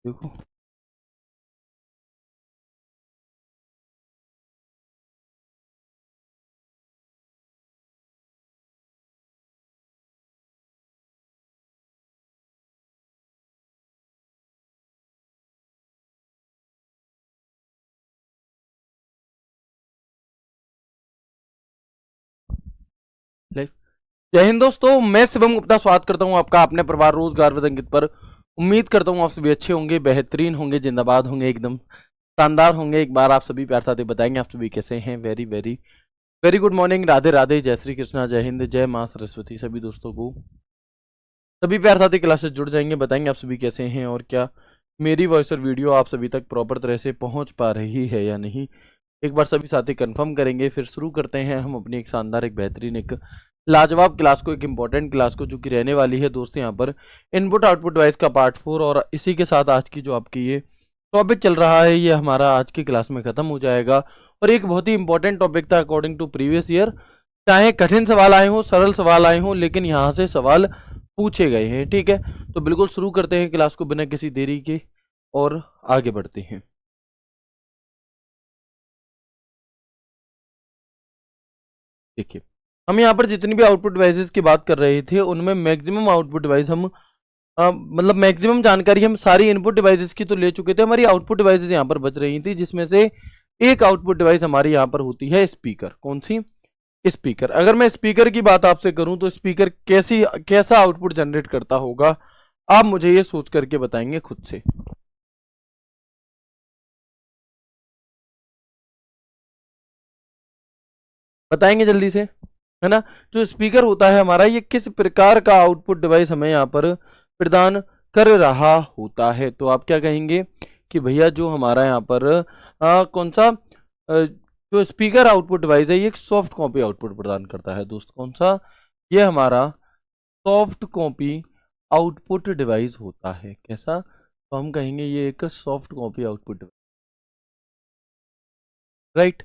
देखो लाइफ। जय हिंद दोस्तों, मैं शिवम गुप्ता स्वागत करता हूं आपका अपने परिवार रोजगार विद अंकित पर। उम्मीद करता हूं आप सभी अच्छे होंगे, बेहतरीन होंगे, जिंदाबाद होंगे, एकदम शानदार होंगे। एक बार आप सभी प्यार साथ बताएंगे आप सभी कैसे हैं। Very very very good morning, Radhe Radhe, जय श्री कृष्णा, जय हिंद, जय मां सरस्वती। सभी दोस्तों को सभी प्यार साथी क्लास से जुड़ जाएंगे, बताएंगे आप सभी कैसे हैं और क्या मेरी वॉइस और वीडियो आप सभी तक प्रॉपर तरह से पहुंच पा रही है या नहीं। एक बार सभी साथी कंफर्म करेंगे, फिर शुरू करते हैं हम अपनी एक शानदार, एक बेहतरीन, एक लाजवाब क्लास को, एक इंपॉर्टेंट क्लास को, जो कि रहने वाली है दोस्तों यहाँ पर इनपुट आउटपुट डिवाइस का पार्ट 4। और इसी के साथ आज की जो आपकी ये टॉपिक चल रहा है, ये हमारा आज की क्लास में खत्म हो जाएगा। और एक बहुत ही इंपॉर्टेंट टॉपिक था अकॉर्डिंग टू प्रीवियस ईयर। चाहे कठिन सवाल आए हों, सरल सवाल आए हों, लेकिन यहाँ से सवाल पूछे गए हैं। ठीक है, तो बिल्कुल शुरू करते हैं क्लास को बिना किसी देरी के और आगे बढ़ते हैं। देखिए, हम यहाँ पर जितनी भी आउटपुट डिवाइसेस की बात कर रहे थे, उनमें मैक्सिमम आउटपुट डिवाइस हम मतलब मैक्सिमम जानकारी हम सारी इनपुट डिवाइसेस की तो ले चुके थे। हमारी आउटपुट डिवाइसेस यहाँ पर बच रही थी, जिसमें से एक आउटपुट डिवाइस हमारी यहाँ पर होती है स्पीकर। कौन सी? स्पीकर। अगर मैं स्पीकर की बात आपसे करूं तो स्पीकर कैसा आउटपुट जनरेट करता होगा, आप मुझे ये सोच करके बताएंगे खुद से। बताएंगे जल्दी से, है ना। जो स्पीकर होता है हमारा, ये किस प्रकार का आउटपुट डिवाइस हमें यहाँ पर प्रदान कर रहा होता है। तो आप क्या कहेंगे कि भैया जो हमारा यहाँ पर कौन सा जो स्पीकर आउटपुट डिवाइस है, ये एक सॉफ्ट कॉपी आउटपुट प्रदान करता है। दोस्त कौन सा? ये हमारा सॉफ्ट कॉपी आउटपुट डिवाइस होता है। कैसा? तो हम कहेंगे ये एक soft copy output device, right.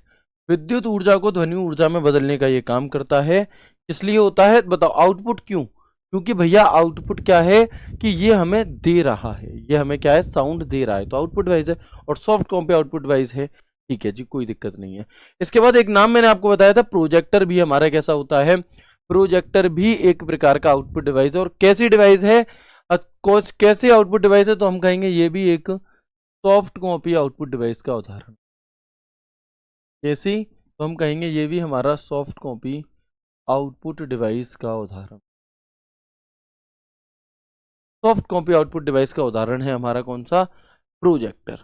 विद्युत ऊर्जा को ध्वनि ऊर्जा में बदलने का ये काम करता है। इसलिए होता है, बताओ आउटपुट क्यों? क्योंकि भैया आउटपुट क्या है कि ये हमें दे रहा है, ये हमें क्या है, साउंड दे रहा है, तो आउटपुट डिवाइस है। और सॉफ्ट कॉपी आउटपुट डिवाइस है। ठीक है जी, कोई दिक्कत नहीं है। इसके बाद एक नाम मैंने आपको बताया था, प्रोजेक्टर भी हमारा कैसा होता है, प्रोजेक्टर भी एक प्रकार का आउटपुट डिवाइस है। और कैसी डिवाइस है, कैसे आउटपुट डिवाइस है, तो हम कहेंगे ये भी एक सॉफ्ट कॉपी आउटपुट डिवाइस का उदाहरण। कैसी? तो हम कहेंगे ये भी हमारा सॉफ्ट कॉपी आउटपुट डिवाइस का उदाहरण। सॉफ्ट कॉपी आउटपुट डिवाइस का उदाहरण है हमारा कौन सा? प्रोजेक्टर।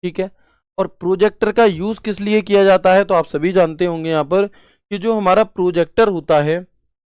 ठीक है। और प्रोजेक्टर का यूज किस लिए किया जाता है, तो आप सभी जानते होंगे यहाँ पर कि जो हमारा प्रोजेक्टर होता है,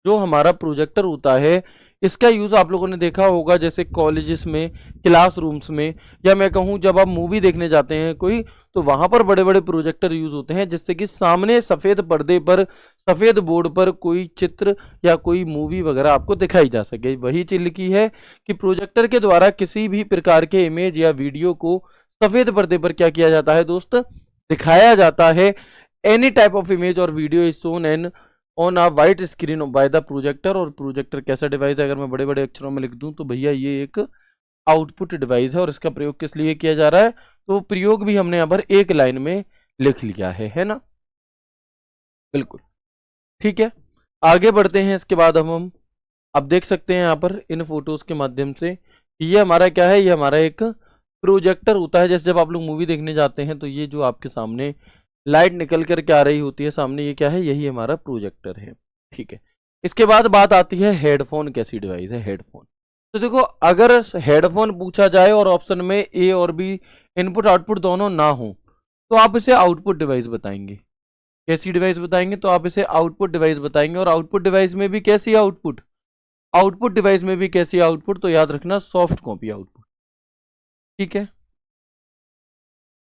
जो हमारा प्रोजेक्टर होता है, इसका यूज आप लोगों ने देखा होगा जैसे कॉलेजेस में, क्लासरूम्स में, या मैं कहूँ जब आप मूवी देखने जाते हैं कोई, तो वहां पर बड़े बड़े प्रोजेक्टर यूज होते हैं, जिससे कि सामने सफेद पर्दे पर, सफेद बोर्ड पर कोई चित्र या कोई मूवी वगैरह आपको दिखाई जा सके। वही चीज लिखी है कि प्रोजेक्टर के द्वारा किसी भी प्रकार के इमेज या वीडियो को सफेद पर्दे पर क्या किया जाता है दोस्त, दिखाया जाता है। एनी टाइप ऑफ इमेज और video is shown and on a white screen by the projector. और प्रोजेक्टर कैसा डिवाइस है, अगर मैं बड़े बड़े अक्षरों में लिख दूं तो भैया ये एक आउटपुट डिवाइस है। और इसका प्रयोग किस लिए किया जा रहा है, तो प्रयोग भी हमने यहाँ पर एक लाइन में लिख लिया है ना। बिल्कुल ठीक है। आगे बढ़ते हैं। इसके बाद हम आप देख सकते हैं यहाँ पर इन फोटोज के माध्यम से, ये हमारा क्या है, ये हमारा एक प्रोजेक्टर होता है। जैसे जब आप लोग मूवी देखने जाते हैं तो ये जो आपके सामने लाइट निकल कर के आ रही होती है सामने, ये क्या है, यही हमारा प्रोजेक्टर है। ठीक है। इसके बाद बात आती है हेडफोन कैसी डिवाइस है। हेडफोन, तो देखो अगर हेडफोन पूछा जाए और ऑप्शन में ए और बी इनपुट आउटपुट दोनों ना हो, तो आप इसे आउटपुट डिवाइस बताएंगे। कैसी डिवाइस बताएंगे, तो आप इसे आउटपुट डिवाइस बताएंगे। और आउटपुट डिवाइस में भी कैसी आउटपुट, आउटपुट डिवाइस में भी कैसी आउटपुट, तो याद रखना सॉफ्ट कॉपी आउटपुट। ठीक है।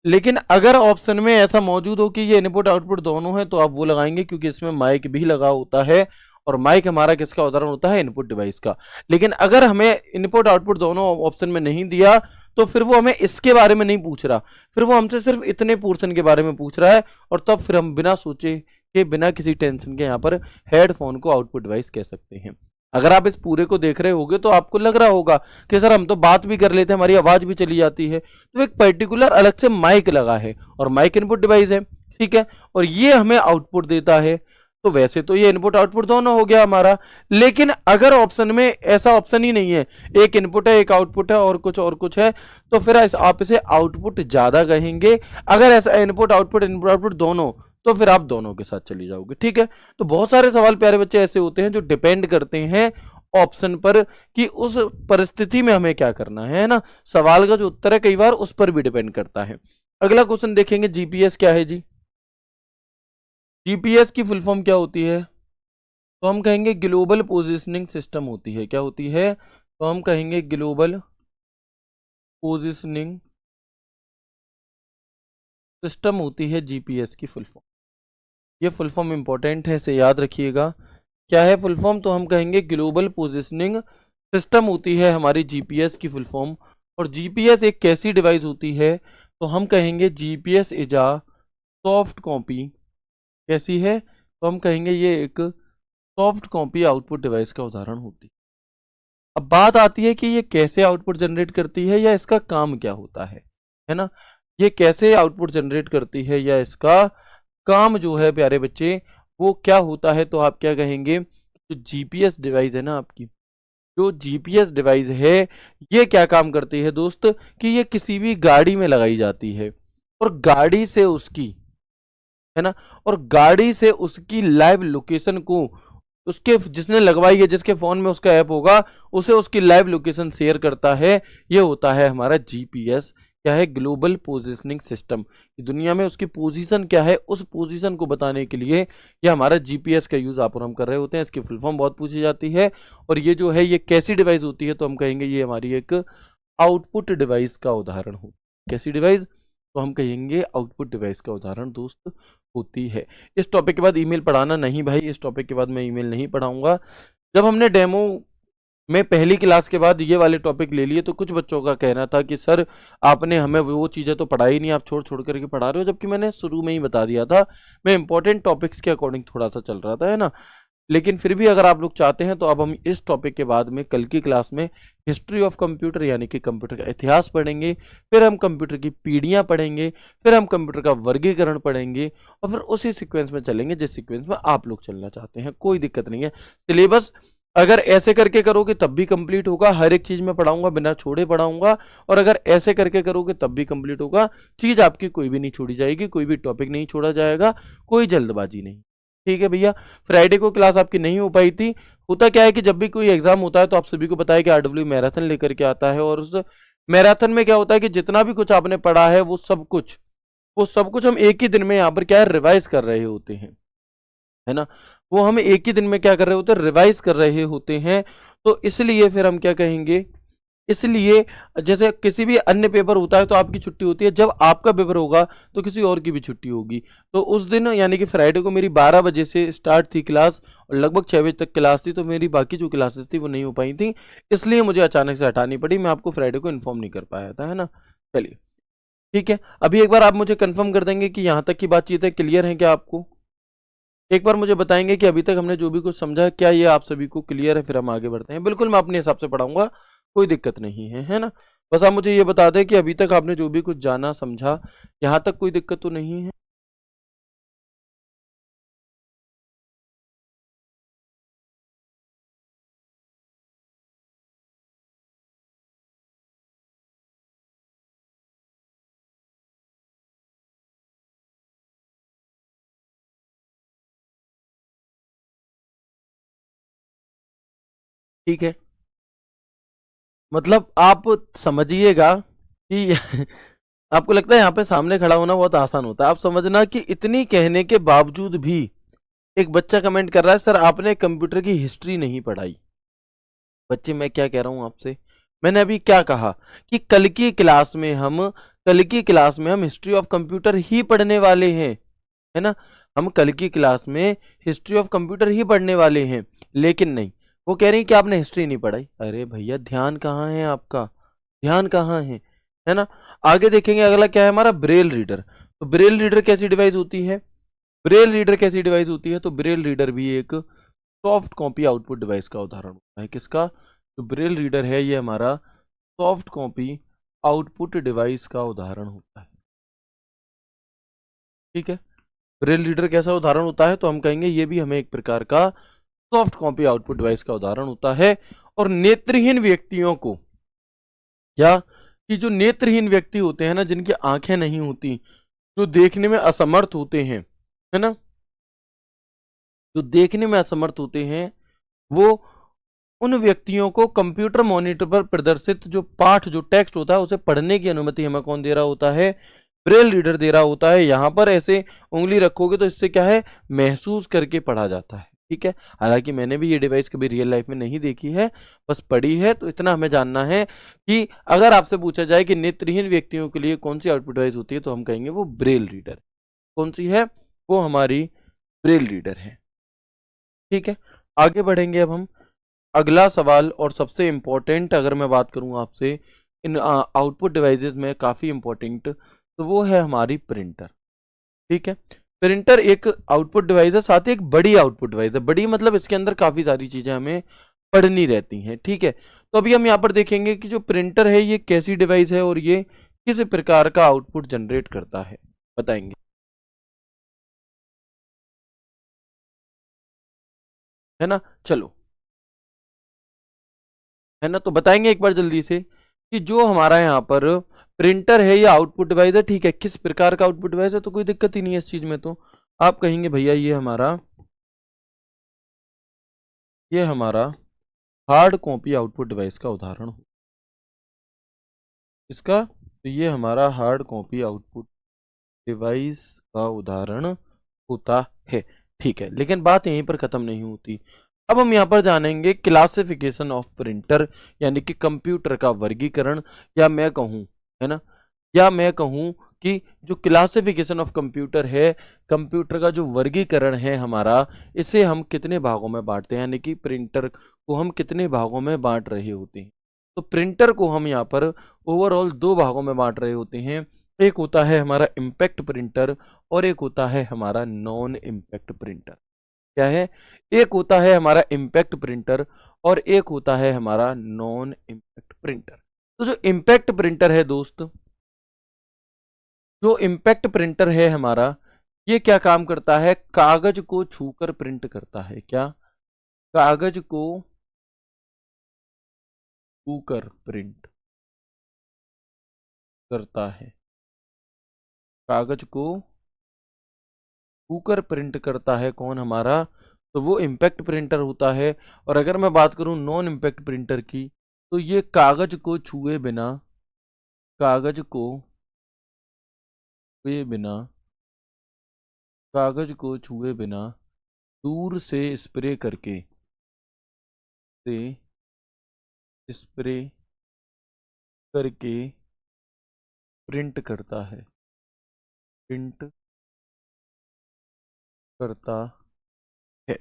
लेकिन अगर ऑप्शन में ऐसा मौजूद हो कि ये इनपुट आउटपुट दोनों है, तो आप वो लगाएंगे, क्योंकि इसमें माइक भी लगा होता है। और माइक हमारा किसका उदाहरण होता है, इनपुट डिवाइस का। लेकिन अगर हमें इनपुट आउटपुट दोनों ऑप्शन में नहीं दिया, तो फिर वो हमें इसके बारे में नहीं पूछ रहा, फिर वो हमसे सिर्फ इतने पोर्शन के बारे में पूछ रहा है। और तब फिर हम बिना सोचे के, बिना किसी टेंशन के यहाँ पर हेडफोन को आउटपुट डिवाइस कह सकते हैं। अगर आप इस पूरे को देख रहे होगे तो आपको लग रहा होगा कि सर हम तो बात भी कर लेते हैं, हमारी आवाज भी चली जाती है। तो एक पर्टिकुलर अलग से माइक लगा है और माइक इनपुट डिवाइस है, ठीक है, और ये हमें आउटपुट देता है। तो वैसे तो ये इनपुट आउटपुट दोनों हो गया हमारा, लेकिन अगर ऑप्शन में ऐसा ऑप्शन ही नहीं है, एक इनपुट है एक आउटपुट है और कुछ है, तो फिर आप इसे आउटपुट ज्यादा कहेंगे। अगर ऐसा इनपुट आउटपुट दोनों, तो फिर आप दोनों के साथ चली जाओगे, ठीक है। तो बहुत सारे सवाल प्यारे बच्चे ऐसे होते हैं जो डिपेंड करते हैं ऑप्शन पर कि उस परिस्थिति में हमें क्या करना है ना। सवाल का जो उत्तर है कई बार उस पर भी डिपेंड करता है। अगला क्वेश्चन देखेंगे, जीपीएस क्या है जी। जीपीएस की फुल फॉर्म क्या होती है? तो हम कहेंगे ग्लोबल पोजिशनिंग सिस्टम होती है। क्या होती है? तो हम कहेंगे ग्लोबल पोजिशनिंग सिस्टम होती है जीपीएस की फुल फॉर्म। ये फुल फॉर्म इंपॉर्टेंट है, इसे याद रखिएगा। क्या है फुल फॉर्म? तो हम कहेंगे ग्लोबल पोजिशनिंग सिस्टम होती है हमारी जीपीएस की फुल फॉर्म। और जीपीएस एक कैसी डिवाइस होती है? तो हम कहेंगे GPS is a soft copy. कैसी है? तो हम कहेंगे ये एक सॉफ्ट कॉपी आउटपुट डिवाइस का उदाहरण होती है। अब बात आती है कि ये कैसे आउटपुट जनरेट करती है या इसका काम क्या होता है ना। ये कैसे आउटपुट जनरेट करती है या इसका काम जो है प्यारे बच्चे वो क्या होता है? तो आप क्या कहेंगे, जो जीपीएस डिवाइस है ना आपकी, जो जीपीएस डिवाइस है ये क्या काम करती है दोस्त, कि ये किसी भी गाड़ी में लगाई जाती है और गाड़ी से उसकी, है ना, और गाड़ी से उसकी लाइव लोकेशन को उसके जिसने लगवाई है, जिसके फोन में उसका ऐप होगा, उसे उसकी लाइव लोकेशन शेयर करता है। ये होता है हमारा जीपीएस। क्या है? Global positioning system. दुनिया में उसकी पोजीशन क्या है, उस पोजीशन को बताने के लिए ये हमारा जीपीएस का यूज आप और हम कर रहे होते हैं। इसकी फुल फॉर्म बहुत पूछी जाती है। और ये जो है ये कैसी डिवाइस होती है? तो हम कहेंगे ये हमारी एक आउटपुट डिवाइस का उदाहरण हो। कैसी डिवाइस? तो हम कहेंगे आउटपुट डिवाइस का उदाहरण दोस्त होती है। इस टॉपिक के बाद ईमेल पढ़ाना नहीं भाई, इस टॉपिक के बाद मैं ईमेल नहीं पढ़ाऊंगा। जब हमने डेमो में पहली क्लास के बाद ये वाले टॉपिक ले लिए तो कुछ बच्चों का कहना था कि सर आपने हमें वो चीज़ें तो पढ़ाई नहीं, आप छोड़ छोड़ करके पढ़ा रहे हो, जबकि मैंने शुरू में ही बता दिया था। मैं इंपॉर्टेंट टॉपिक्स के अकॉर्डिंग थोड़ा सा चल रहा था, है ना। लेकिन फिर भी अगर आप लोग चाहते हैं तो अब हम इस टॉपिक के बाद में कल की क्लास में हिस्ट्री ऑफ कंप्यूटर यानी कि कंप्यूटर का इतिहास पढ़ेंगे, फिर हम कंप्यूटर की पीढ़ियां पढ़ेंगे, फिर हम कंप्यूटर का वर्गीकरण पढ़ेंगे और फिर उसी सीक्वेंस में चलेंगे जिस सीक्वेंस में आप लोग चलना चाहते हैं। कोई दिक्कत नहीं है। सिलेबस अगर ऐसे करके करोगे तब भी कंप्लीट होगा, हर एक चीज में पढ़ाऊंगा, बिना छोड़े पढ़ाऊंगा। और अगर ऐसे करके करोगे तब भी कंप्लीट होगा। चीज आपकी कोई भी नहीं छोड़ी जाएगी, कोई भी टॉपिक नहीं छोड़ा जाएगा, कोई जल्दबाजी नहीं। ठीक है भैया। फ्राइडे को क्लास आपकी नहीं हो पाई थी। होता क्या है कि जब भी कोई एग्जाम होता है तो आप सभी को पता है कि आरडब्ल्यू मैराथन लेकर के आता है, और उस मैराथन में क्या होता है कि जितना भी कुछ आपने पढ़ा है वो सब कुछ हम एक ही दिन में यहाँ पर क्या है रिवाइज कर रहे होते हैं, है ना। वो हम एक ही दिन में क्या कर रहे होते हैं, रिवाइज कर रहे होते हैं। तो इसलिए फिर हम क्या कहेंगे, इसलिए जैसे किसी भी अन्य पेपर होता है तो आपकी छुट्टी होती है, जब आपका पेपर होगा तो किसी और की भी छुट्टी होगी। तो उस दिन यानी कि फ्राइडे को मेरी 12 बजे से स्टार्ट थी क्लास और लगभग 6 बजे तक क्लास थी, तो मेरी बाकी जो क्लासेस थी वो नहीं हो पाई थी, इसलिए मुझे अचानक से हटानी पड़ी। मैं आपको फ्राइडे को इन्फॉर्म नहीं कर पाया था, है ना। चलिए ठीक है। अभी एक बार आप मुझे कंफर्म कर देंगे कि यहाँ तक की बातचीत है, क्लियर है क्या आपको? एक बार मुझे बताएंगे कि अभी तक हमने जो भी कुछ समझा क्या ये आप सभी को क्लियर है, फिर हम आगे बढ़ते हैं। बिल्कुल मैं अपने हिसाब से पढ़ाऊंगा, कोई दिक्कत नहीं है ना। बस आप मुझे ये बता दें कि अभी तक आपने जो भी कुछ जाना समझा, यहाँ तक कोई दिक्कत तो नहीं है। ठीक है, मतलब आप समझिएगा कि आपको लगता है यहाँ पे सामने खड़ा होना बहुत आसान होता है। आप समझना कि इतनी कहने के बावजूद भी एक बच्चा कमेंट कर रहा है सर आपने कंप्यूटर की हिस्ट्री नहीं पढ़ाई। बच्चे मैं क्या कह रहा हूँ आपसे, मैंने अभी क्या कहा कि कल की क्लास में हम हिस्ट्री ऑफ कंप्यूटर ही पढ़ने वाले हैं, है ना। हम कल की क्लास में हिस्ट्री ऑफ कंप्यूटर ही पढ़ने वाले हैं। लेकिन नहीं, वो कह रही है कि आपने हिस्ट्री नहीं पढ़ाई। अरे भैया ध्यान कहाँ है आपका, ध्यान कहाँ है ना। आगे देखेंगे अगला क्या है हमारा, ब्रेल रीडर। तो ब्रेल रीडर कैसी डिवाइस होती है? ब्रेल रीडर कैसी डिवाइस होती है? तो ब्रेल रीडर भी एक सॉफ्ट कॉपी आउटपुट डिवाइस का उदाहरण होता है। किसका? जो ब्रेल रीडर है ये हमारा सॉफ्ट कॉपी आउटपुट डिवाइस का उदाहरण होता है। ठीक है, ब्रेल रीडर कैसा उदाहरण होता है? तो हम कहेंगे ये भी हमें एक प्रकार का सॉफ्ट कॉपी आउटपुट डिवाइस का उदाहरण होता है। और नेत्रहीन व्यक्तियों को, या कि जो नेत्रहीन व्यक्ति होते हैं ना, जिनकी आंखें नहीं होती, जो देखने में असमर्थ होते हैं, है ना, जो देखने में असमर्थ होते हैं, वो उन व्यक्तियों को कंप्यूटर मॉनिटर पर प्रदर्शित जो पाठ, जो टेक्स्ट होता है, उसे पढ़ने की अनुमति हमें कौन दे रहा होता है? ब्रेल रीडर दे रहा होता है। यहां पर ऐसे उंगली रखोगे तो इससे क्या है? महसूस करके पढ़ा जाता है। ठीक है, हालांकि मैंने भी ये डिवाइस कभी रियल लाइफ में नहीं देखी है, बस पढ़ी है। तो इतना हमें जानना है कि अगर आपसे पूछा जाए कि नेत्रहीन व्यक्तियों के लिए कौन सी आउटपुट डिवाइस होती है, तो हम कहेंगे वो ब्रेल रीडर। कौन सी है? वो हमारी ब्रेल रीडर है। ठीक है, आगे बढ़ेंगे अब हम। अगला सवाल और सबसे इंपॉर्टेंट, अगर मैं बात करूं आपसे इन आउटपुट डिवाइसेस में काफी इंपॉर्टेंट, तो वो है हमारी प्रिंटर। ठीक है, प्रिंटर एक आउटपुट डिवाइस है, साथ ही एक बड़ी आउटपुट डिवाइस है। बड़ी मतलब इसके अंदर काफी सारी चीजें हमें पढ़नी रहती हैं। ठीक है, तो अभी हम यहाँ पर देखेंगे कि जो प्रिंटर है ये कैसी डिवाइस है और ये किस प्रकार का आउटपुट जनरेट करता है, बताएंगे। है ना, चलो, है ना, तो बताएंगे एक बार जल्दी से कि जो हमारा यहाँ पर प्रिंटर है ये आउटपुट डिवाइस है। ठीक है, किस प्रकार का आउटपुट डिवाइस है? तो कोई दिक्कत ही नहीं है इस चीज में। तो आप कहेंगे भैया ये हमारा हार्ड कॉपी आउटपुट डिवाइस का उदाहरण हो। इसका? तो ये हमारा हार्ड कॉपी आउटपुट डिवाइस का उदाहरण होता है। ठीक है, लेकिन बात यहीं पर खत्म नहीं होती। अब हम यहाँ पर जानेंगे क्लासिफिकेशन ऑफ प्रिंटर, यानी कि कंप्यूटर का वर्गीकरण, या मैं कहूँ, है ना, या मैं कहूँ कि जो क्लासिफिकेशन ऑफ कंप्यूटर है, कंप्यूटर का जो वर्गीकरण है हमारा, इसे हम कितने भागों में बांटते हैं, यानी कि प्रिंटर को हम कितने भागों में बांट रहे होते हैं। तो प्रिंटर को हम यहाँ पर ओवरऑल दो भागों में बांट रहे होते हैं। एक होता है हमारा इम्पैक्ट प्रिंटर और एक होता है हमारा नॉन इम्पैक्ट प्रिंटर। क्या है? एक होता है हमारा इम्पैक्ट प्रिंटर और एक होता है हमारा नॉन इम्पैक्ट प्रिंटर। तो जो इम्पैक्ट प्रिंटर है दोस्त, जो इम्पैक्ट प्रिंटर है हमारा, ये क्या काम करता है? कागज को छूकर प्रिंट करता है। क्या? कागज को छूकर प्रिंट करता है। कागज को छूकर प्रिंट करता है कौन? हमारा, तो वो इम्पैक्ट प्रिंटर होता है। और अगर मैं बात करूं नॉन इम्पैक्ट प्रिंटर की, तो ये कागज को छुए बिना, कागज को छुए बिना, कागज को छुए बिना दूर से स्प्रे करके, से स्प्रे करके प्रिंट करता है, प्रिंट करता है।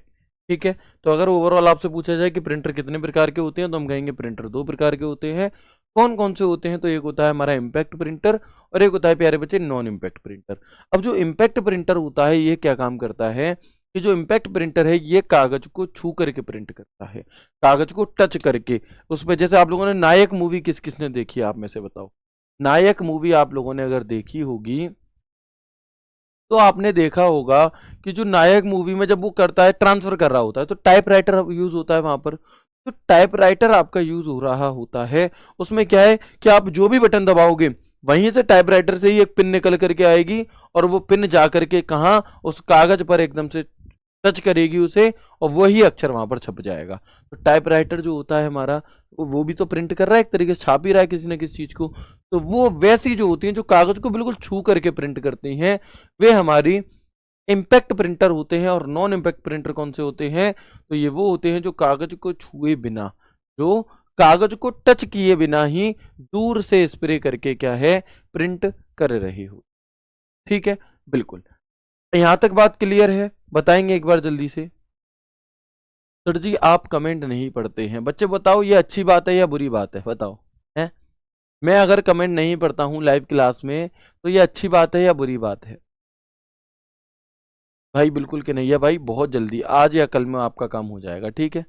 ठीक है, तो अगर ओवरऑल आपसे पूछा जाए कि प्रिंटर कितने प्रकार के होते हैं, तो हम कहेंगे प्रिंटर दो प्रकार के होते हैं। कौन कौन से होते हैं? तो एक होता है हमारा इम्पैक्ट प्रिंटर और एक होता है प्यारे बच्चे नॉन इम्पैक्ट प्रिंटर। अब जो इम्पैक्ट प्रिंटर होता है ये क्या काम करता है कि जो इम्पैक्ट प्रिंटर है ये कागज को छू करके प्रिंट करता है, कागज को टच करके उस पर। जैसे आप लोगों ने नायक मूवी किस किसने देखी है, आप में से बताओ। नायक मूवी आप लोगों ने अगर देखी होगी तो आपने देखा होगा कि जो नायक मूवी में जब वो करता है, ट्रांसफर कर रहा होता है, तो टाइपराइटर यूज होता है वहां पर। तो टाइपराइटर आपका यूज हो रहा होता है। उसमें क्या है कि आप जो भी बटन दबाओगे वहीं से टाइपराइटर से ही एक पिन निकल करके आएगी और वो पिन जा करके कहाँ, उस कागज पर एकदम से टच करेगी उसे और वही अक्षर वहां पर छप जाएगा। तो टाइपराइटर जो होता है हमारा, वो भी तो प्रिंट कर रहा है, एक तरीके से छाप ही रहा है किसी ना किसी चीज को। तो वो वैसी जो होती हैं जो कागज को बिल्कुल छू करके प्रिंट करती हैं, वे हमारी इम्पैक्ट प्रिंटर होते हैं। और नॉन इम्पैक्ट प्रिंटर कौन से होते हैं? तो ये वो होते हैं जो कागज को छुए बिना, जो कागज को टच किए बिना ही दूर से स्प्रे करके क्या है, प्रिंट कर रहे हो। ठीक है, बिल्कुल। यहां तक बात क्लियर है? बताएंगे एक बार जल्दी से। सर जी आप कमेंट नहीं पढ़ते हैं। बच्चे बताओ ये अच्छी बात है या बुरी बात है, बताओ। है, मैं अगर कमेंट नहीं पढ़ता हूं लाइव क्लास में तो ये अच्छी बात है या बुरी बात है? भाई बिल्कुल कि नहीं है भाई, बहुत जल्दी आज या कल में आपका काम हो जाएगा, ठीक है,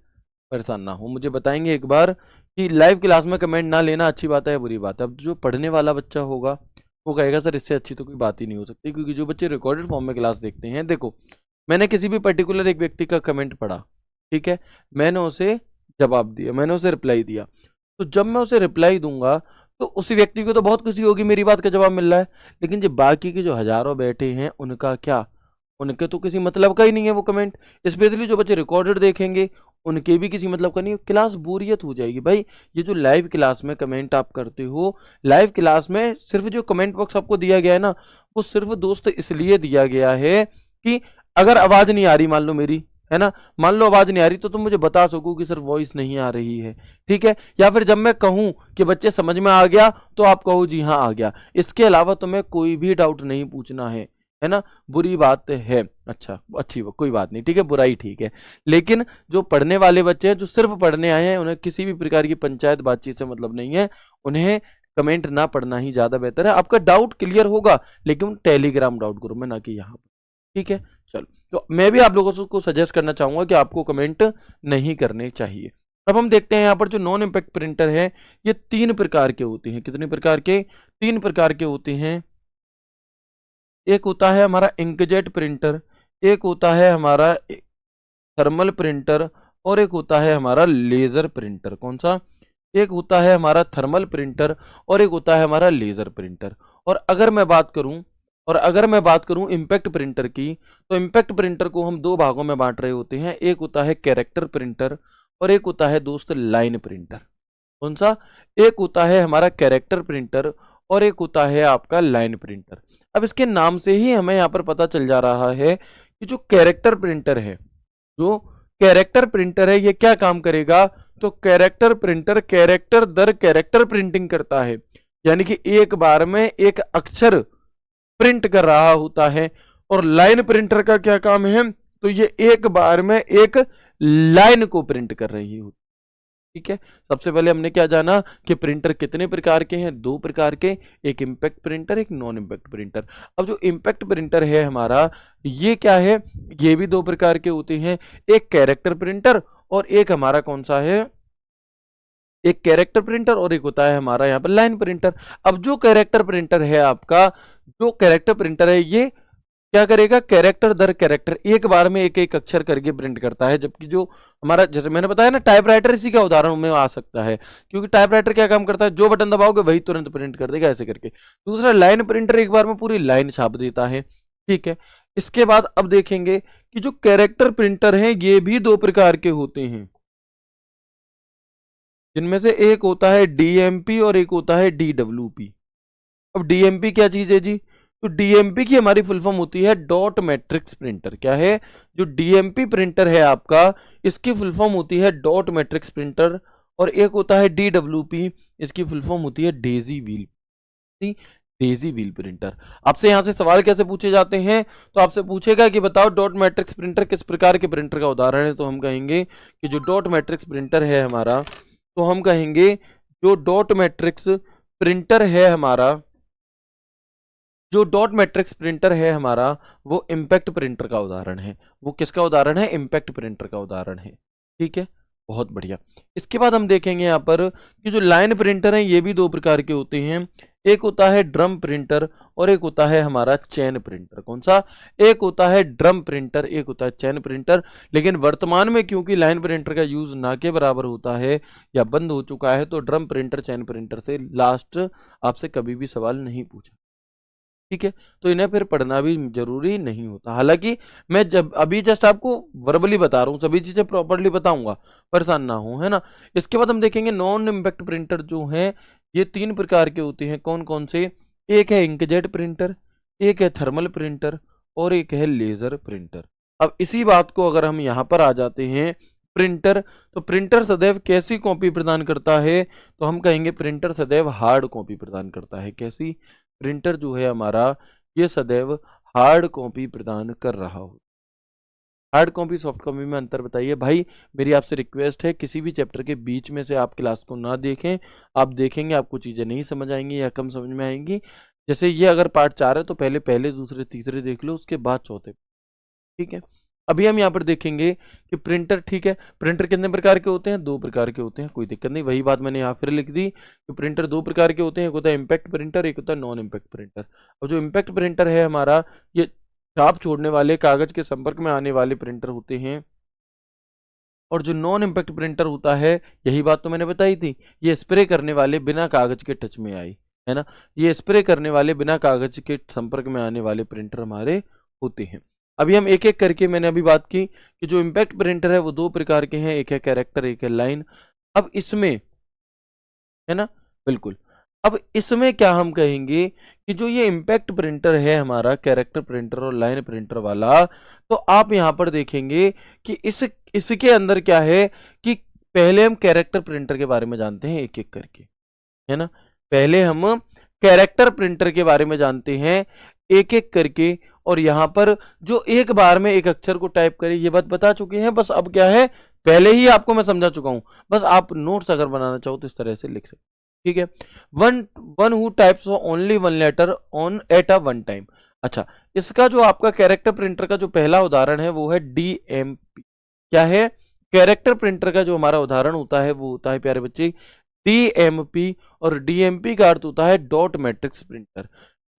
परेशान ना हो। मुझे बताएंगे एक बार कि लाइव क्लास में कमेंट ना लेना अच्छी बात है बुरी बात है। अब जो पढ़ने वाला बच्चा होगा वो कहेगा सर इससे अच्छी तो कोई बात ही नहीं हो सकती, क्योंकि जो बच्चे रिकॉर्डेड फॉर्म में क्लास देखते हैं, देखो मैंने किसी भी पर्टिकुलर एक व्यक्ति का कमेंट पढ़ा, ठीक है, मैंने उसे जवाब दिया, मैंने उसे रिप्लाई दिया, तो जब मैं उसे रिप्लाई दूंगा तो उसी व्यक्ति को तो बहुत खुशी होगी मेरी बात का जवाब मिल रहा है, लेकिन जो बाकी के जो हजारों बैठे हैं उनका क्या, उनके तो किसी मतलब का ही नहीं है वो कमेंट। स्पेशली जो बच्चे रिकॉर्डेड देखेंगे उनके भी किसी मतलब का नहीं है, क्लास बोरियत हो जाएगी भाई। ये जो लाइव क्लास में कमेंट आप करते हो, लाइव क्लास में सिर्फ जो कमेंट बॉक्स आपको दिया गया है ना, वो सिर्फ दोस्त इसलिए दिया गया है कि अगर आवाज नहीं आ रही मान लो मेरी, है ना, मान लो आवाज नहीं आ रही तो तुम मुझे बता सको कि सर वॉइस नहीं आ रही है, ठीक है, या फिर जब मैं कहूं कि बच्चे समझ में आ गया तो आप कहो जी हाँ आ गया, इसके अलावा तुम्हें कोई भी डाउट नहीं पूछना है ना। बुरी बात है, अच्छा अच्छी कोई बात नहीं, ठीक है, बुराई ठीक है, लेकिन जो पढ़ने वाले बच्चे हैं जो सिर्फ पढ़ने आए हैं उन्हें किसी भी प्रकार की पंचायत बातचीत से मतलब नहीं है, उन्हें कमेंट ना पढ़ना ही ज्यादा बेहतर है। आपका डाउट क्लियर होगा लेकिन टेलीग्राम डाउट ग्रुप में, ना कि यहाँ पर, ठीक है। चलो, तो मैं भी आप लोगों को सजेस्ट करना चाहूंगा कि आपको कमेंट नहीं करने चाहिए। अब हम देखते हैं यहाँ पर जो नॉन इम्पैक्ट प्रिंटर है ये 3 प्रकार के होते हैं। कितने प्रकार के? 3 प्रकार के होते हैं। एक होता है हमारा इंकजेट प्रिंटर, एक होता है हमारा थर्मल प्रिंटर, और एक होता है हमारा लेजर प्रिंटर। कौन सा? एक होता है हमारा थर्मल प्रिंटर और एक होता है हमारा लेजर प्रिंटर। और अगर मैं बात करूं इम्पैक्ट प्रिंटर की, तो इम्पैक्ट प्रिंटर को हम 2 भागों में बांट रहे होते हैं। एक होता है कैरेक्टर प्रिंटर और एक होता है दोस्त लाइन प्रिंटर। कौन सा? एक होता है हमारा कैरेक्टर प्रिंटर और एक होता है आपका लाइन प्रिंटर। अब इसके नाम से ही हमें यहाँ पर पता चल जा रहा है कि जो कैरेक्टर प्रिंटर है, जो कैरेक्टर प्रिंटर है ये क्या काम करेगा? तो कैरेक्टर प्रिंटर कैरेक्टर दर कैरेक्टर प्रिंटिंग करता है, यानी कि एक बार में एक अक्षर प्रिंट कर रहा होता है। और लाइन प्रिंटर का क्या काम है? तो ये एक बार में एक लाइन को प्रिंट कर रही होती, ठीक है। सबसे पहले हमने क्या जाना कि प्रिंटर कितने प्रकार के हैं? 2 प्रकार के, एक इम्पैक्ट प्रिंटर एक नॉन इम्पैक्ट प्रिंटर। अब जो इम्पैक्ट प्रिंटर है हमारा, ये क्या है? ये भी 2 प्रकार के होते हैं, एक कैरेक्टर प्रिंटर और एक हमारा कौन सा है? एक कैरेक्टर प्रिंटर और एक होता है हमारा यहाँ पर लाइन प्रिंटर। अब जो कैरेक्टर प्रिंटर है आपका, जो कैरेक्टर प्रिंटर है ये क्या करेगा? कैरेक्टर दर कैरेक्टर एक बार में एक एक अक्षर करके प्रिंट करता है। जबकि जो हमारा, जैसे मैंने बताया ना, टाइपराइटर इसी का उदाहरण में आ सकता है, क्योंकि टाइपराइटर क्या काम करता है? जो बटन दबाओगे वही तुरंत प्रिंट कर देगा, ऐसे करके। दूसरा लाइन प्रिंटर एक बार में पूरी लाइन छाप देता है, ठीक है। इसके बाद अब देखेंगे कि जो कैरेक्टर प्रिंटर है ये भी 2 प्रकार के होते हैं, जिनमें से एक होता है डीएमपी और एक होता है डीडब्ल्यूपी। अब डीएमपी क्या चीज है जी? तो डीएमपी की हमारी फुल फॉर्म होती है डॉट मैट्रिक्स प्रिंटर। क्या है? जो डीएमपी प्रिंटर है आपका, इसकी फुल फॉर्म होती है डॉट मैट्रिक्स प्रिंटर। और एक होता है डीडब्ल्यूपी, इसकी फुल फॉर्म होती है Daisy wheel, Daisy wheel printer. आपसे यहां से सवाल कैसे पूछे जाते हैं? तो आपसे पूछेगा कि बताओ डॉट मैट्रिक्स प्रिंटर किस प्रकार के प्रिंटर का उदाहरण है, तो हम कहेंगे कि जो डॉट मैट्रिक्स प्रिंटर है हमारा, तो हम कहेंगे जो डॉट मैट्रिक्स प्रिंटर है हमारा, जो डॉट मैट्रिक्स प्रिंटर है हमारा, वो इम्पैक्ट प्रिंटर का उदाहरण है। वो किसका उदाहरण है? इम्पैक्ट प्रिंटर का उदाहरण है, ठीक है, बहुत बढ़िया। इसके बाद हम देखेंगे यहाँ पर कि जो लाइन प्रिंटर है ये भी 2 प्रकार के होते हैं। एक होता है ड्रम प्रिंटर और एक होता है हमारा चैन प्रिंटर। कौन सा? एक होता है ड्रम प्रिंटर, एक होता है चैन प्रिंटर। लेकिन वर्तमान में क्योंकि लाइन प्रिंटर का यूज ना के बराबर होता है या बंद हो चुका है, तो ड्रम प्रिंटर चैन प्रिंटर से लास्ट आपसे कभी भी सवाल नहीं पूछा, ठीक है। तो इन्हें फिर पढ़ना भी जरूरी नहीं होता। हालांकि मैं जब अभी जस्ट आपको वर्बली बता रहा हूँ, सभी चीजें प्रॉपरली बताऊंगा, परेशान ना हो, है ना। इसके बाद हम देखेंगे नॉन इम्पैक्ट प्रिंटर जो हैं ये 3 प्रकार के होते हैं। कौन कौन से? एक है इंकजेट प्रिंटर, एक है थर्मल प्रिंटर और एक है लेजर प्रिंटर। अब इसी बात को अगर हम यहाँ पर आ जाते हैं प्रिंटर, तो प्रिंटर सदैव कैसी कॉपी प्रदान करता है? तो हम कहेंगे प्रिंटर सदैव हार्ड कॉपी प्रदान करता है। कैसी? प्रिंटर जो है हमारा ये सदैव हार्ड कॉपी प्रदान कर रहा हो। हार्ड कॉपी सॉफ्ट कॉपी में अंतर बताइए भाई। मेरी आपसे रिक्वेस्ट है किसी भी चैप्टर के बीच में से आप क्लास को ना देखें। आप देखेंगे आपको चीज़ें नहीं समझ आएंगी या कम समझ में आएंगी। जैसे ये अगर पार्ट 4 है तो पहले पहले दूसरे तीसरे देख लो, उसके बाद चौथे। ठीक है। अभी हम यहाँ पर देखेंगे कि प्रिंटर, ठीक है, प्रिंटर कितने प्रकार के होते हैं? 2 प्रकार के होते हैं, कोई दिक्कत नहीं, वही बात मैंने यहाँ फिर लिख दी कि प्रिंटर 2 प्रकार के होते हैं, एक होता है इम्पैक्ट प्रिंटर, एक होता है नॉन इम्पैक्ट प्रिंटर। अब जो इम्पैक्ट प्रिंटर है हमारा, ये छाप छोड़ने वाले, कागज के संपर्क में आने वाले प्रिंटर होते हैं। और जो नॉन इम्पैक्ट प्रिंटर होता है, यही बात तो मैंने बताई थी, ये स्प्रे करने वाले, बिना कागज के टच में आई, है ना, ये स्प्रे करने वाले, बिना कागज के संपर्क में आने वाले प्रिंटर हमारे होते हैं। अभी हम एक एक करके, मैंने अभी बात की कि जो इम्पैक्ट प्रिंटर है वो 2 प्रकार के हैं, एक है कैरेक्टर, एक है लाइन। अब इसमें, है ना, बिल्कुल, अब इसमें क्या हम कहेंगे कि जो ये इम्पैक्ट प्रिंटर है हमारा, कैरेक्टर प्रिंटर और लाइन प्रिंटर वाला, तो आप यहां पर देखेंगे कि इसके अंदर क्या है कि पहले हम कैरेक्टर प्रिंटर के बारे में जानते हैं एक एक करके, है ना, पहले हम कैरेक्टर प्रिंटर के बारे में जानते हैं एक एक करके। और यहां पर जो एक बार में एक अक्षर को टाइप करे, ये बात बता चुके हैं, बस अब क्या है, पहले ही आपको मैं समझा चुका हूं, बस आप नोट्स अगर बनाना चाहो तो इस तरह से लिख सकते, ठीक है। One one who types only one later on at a one time. अच्छा, इसका जो आपका कैरेक्टर प्रिंटर का जो पहला उदाहरण है वो है डीएमपी। क्या है? कैरेक्टर प्रिंटर का जो हमारा उदाहरण होता है वो होता है, प्यारे बच्चे, डीएमपी। और डीएमपी का अर्थ होता है dot matrix printer.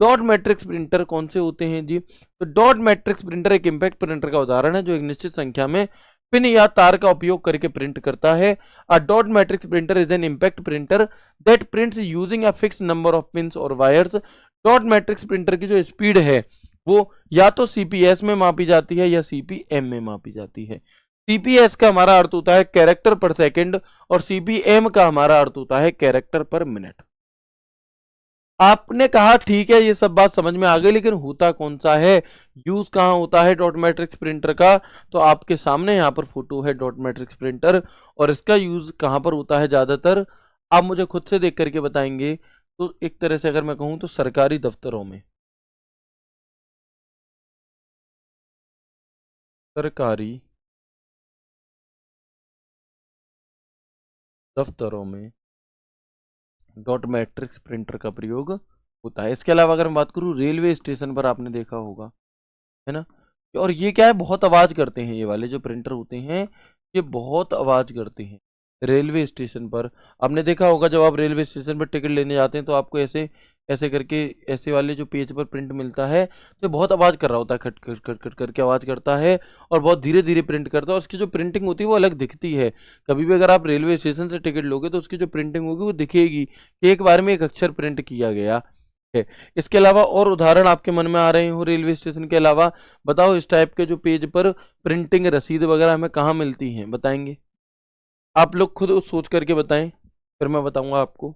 Dot matrix printer कौन से होते हैं जी? तो डॉट मैट्रिक्स प्रिंटर एक इम्पैक्ट प्रिंटर का उदाहरण है जो एक निश्चित संख्या में पिन या तार का उपयोग करके प्रिंट करता है। A dot matrix printer is an impact printer that prints using a fix number of pins और वायर्स। डॉट मैट्रिक्स प्रिंटर की जो स्पीड है वो या तो सीपीएस में मापी जाती है या सीपीएम में मापी जाती है। सीपीएस का हमारा अर्थ होता है कैरेक्टर पर सेकंड और सीपीएम का हमारा अर्थ होता है कैरेक्टर पर मिनट। आपने कहा ठीक है, ये सब बात समझ में आ गई, लेकिन होता कौन सा है, यूज कहाँ होता है डॉट मैट्रिक्स प्रिंटर का? तो आपके सामने यहाँ पर फोटो है डॉट मैट्रिक्स प्रिंटर, और इसका यूज कहाँ पर होता है ज्यादातर, आप मुझे खुद से देख करके बताएंगे। तो एक तरह से अगर मैं कहूँ तो सरकारी दफ्तरों में, सरकारी दफ्तरों में डॉट मैट्रिक्स प्रिंटर का प्रयोग होता है। इसके अलावा अगर मैं बात करूँ, रेलवे स्टेशन पर आपने देखा होगा, है ना, और ये क्या है, बहुत आवाज करते हैं, ये वाले जो प्रिंटर होते हैं ये बहुत आवाज करते हैं। रेलवे स्टेशन पर आपने देखा होगा, जब आप रेलवे स्टेशन पर टिकट लेने जाते हैं तो आपको ऐसे ऐसे करके, ऐसे वाले जो पेज पर प्रिंट मिलता है, तो ये बहुत आवाज कर रहा होता है, खट खट खट खट करके आवाज करता है, और बहुत धीरे धीरे प्रिंट करता है। उसकी जो प्रिंटिंग होती है वो अलग दिखती है। कभी भी अगर आप रेलवे स्टेशन से टिकट लोगे तो उसकी जो प्रिंटिंग होगी वो दिखेगी कि एक बार में एक अक्षर प्रिंट किया गया है। इसके अलावा और उदाहरण आपके मन में आ रहे हो रेलवे स्टेशन के अलावा, बताओ इस टाइप के जो पेज पर प्रिंटिंग रसीद वगैरह हमें कहाँ मिलती हैं, बताएंगे? आप लोग खुद सोच करके बताएं, फिर मैं बताऊंगा आपको।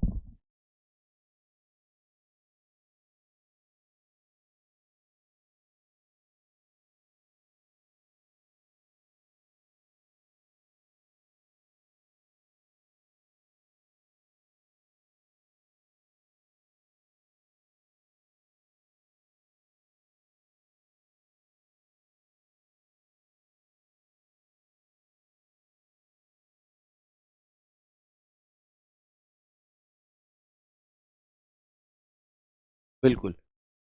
बिल्कुल,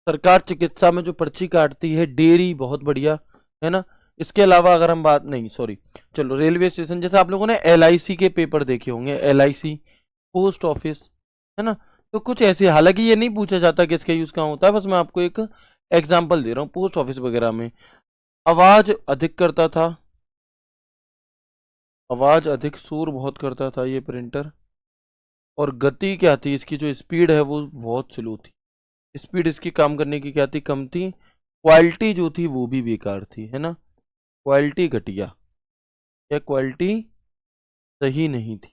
सरकार चिकित्सा में जो पर्ची काटती है, डेयरी, बहुत बढ़िया, है ना। इसके अलावा अगर हम बात, नहीं सॉरी, चलो रेलवे स्टेशन, जैसे आप लोगों ने एलआईसी के पेपर देखे होंगे, एलआईसी, पोस्ट ऑफिस, है ना, तो कुछ ऐसे, हालांकि ये नहीं पूछा जाता कि इसका यूज कहाँ होता है, बस मैं आपको एक एग्जाम्पल दे रहा हूँ। पोस्ट ऑफिस वगैरह में आवाज अधिक करता था, आवाज अधिक, शोर बहुत करता था ये प्रिंटर, और गति क्या थी इसकी, जो स्पीड है वो बहुत स्लो थी। स्पीड इसकी काम करने की क्या थी, कम थी। क्वालिटी जो थी वो भी बेकार थी, है ना, क्वालिटी घटिया, या क्वालिटी सही नहीं थी।